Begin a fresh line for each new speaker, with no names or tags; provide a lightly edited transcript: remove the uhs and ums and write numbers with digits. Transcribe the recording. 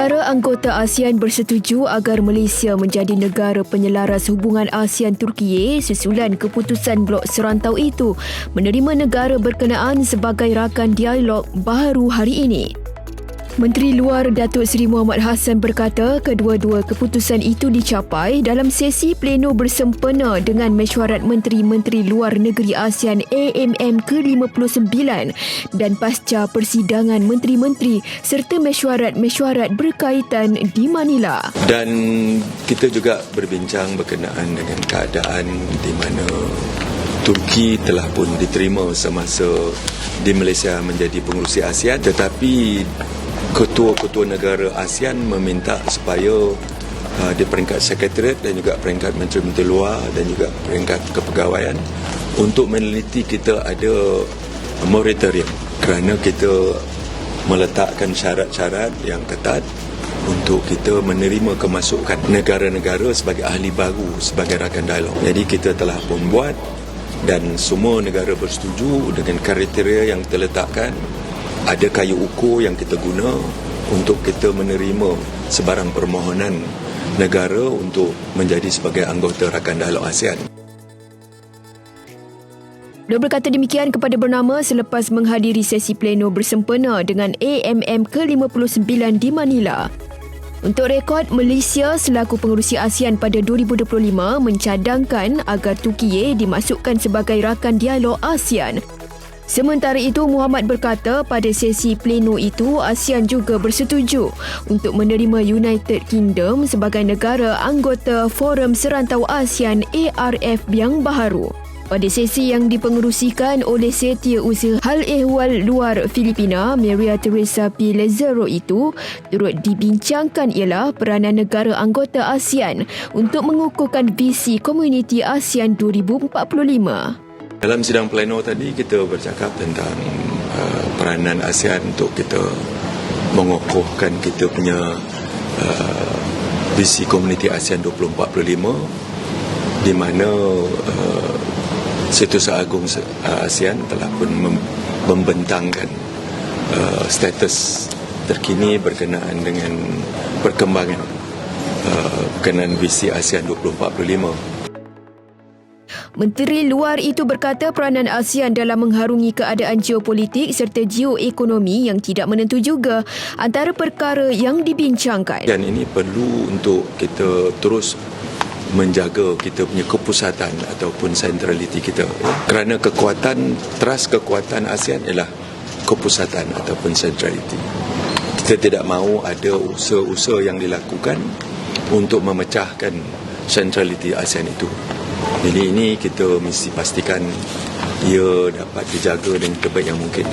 Negara anggota ASEAN bersetuju agar Malaysia menjadi negara penyelaras hubungan ASEAN-Turkiye susulan keputusan blok serantau itu menerima negara berkenaan sebagai rakan dialog baharu hari ini. Menteri Luar Datuk Seri Muhammad Hassan berkata kedua-dua keputusan itu dicapai dalam sesi pleno bersempena dengan mesyuarat Menteri-Menteri Luar Negeri ASEAN AMM ke-59 dan pasca persidangan Menteri-Menteri serta mesyuarat-mesyuarat berkaitan di Manila.
Dan kita juga berbincang berkenaan dengan keadaan di mana Turki telah pun diterima semasa di Malaysia menjadi pengerusi ASEAN, tetapi ketua-ketua negara ASEAN meminta supaya di peringkat sekretariat dan juga peringkat menteri-menteri luar dan juga peringkat kepegawaian untuk meneliti kita ada moratorium kerana kita meletakkan syarat-syarat yang ketat untuk kita menerima kemasukan negara-negara sebagai ahli baru sebagai rakan dialog. Jadi kita telah pun buat dan semua negara bersetuju dengan kriteria yang terletakkan. Ada kayu ukur yang kita guna untuk kita menerima sebarang permohonan negara untuk menjadi sebagai anggota rakan dialog ASEAN.
Beliau berkata demikian kepada Bernama selepas menghadiri sesi pleno bersempena dengan AMM ke-59 di Manila. Untuk rekod, Malaysia selaku pengerusi ASEAN pada 2025 mencadangkan agar Turkiye dimasukkan sebagai rakan dialog ASEAN. Sementara itu, Muhammad berkata pada sesi pleno itu ASEAN juga bersetuju untuk menerima United Kingdom sebagai negara anggota Forum Serantau ASEAN ARF yang baharu. Pada sesi yang dipengerusikan oleh Setiausaha Hal Ehwal Luar Filipina, Maria Teresa P. Lazaro itu, turut dibincangkan ialah peranan negara anggota ASEAN untuk mengukuhkan visi Komuniti ASEAN 2045.
Dalam sidang pleno tadi kita bercakap tentang peranan ASEAN untuk kita mengukuhkan kita punya visi Komuniti ASEAN 2045 di mana Setiausaha Agung ASEAN telah pun membentangkan status terkini berkenaan dengan perkembangan berkenaan visi ASEAN 2045.
Menteri Luar itu berkata peranan ASEAN dalam mengharungi keadaan geopolitik serta geoekonomi yang tidak menentu juga antara perkara yang dibincangkan.
Dan ini perlu untuk kita terus menjaga kita punya kepusatan ataupun sentraliti kita. Kerana trust kekuatan ASEAN ialah kepusatan ataupun sentraliti. Kita tidak mahu ada usaha-usaha yang dilakukan untuk memecahkan sentraliti ASEAN itu. Jadi ini kita mesti pastikan ia dapat dijaga dengan terbaik yang mungkin.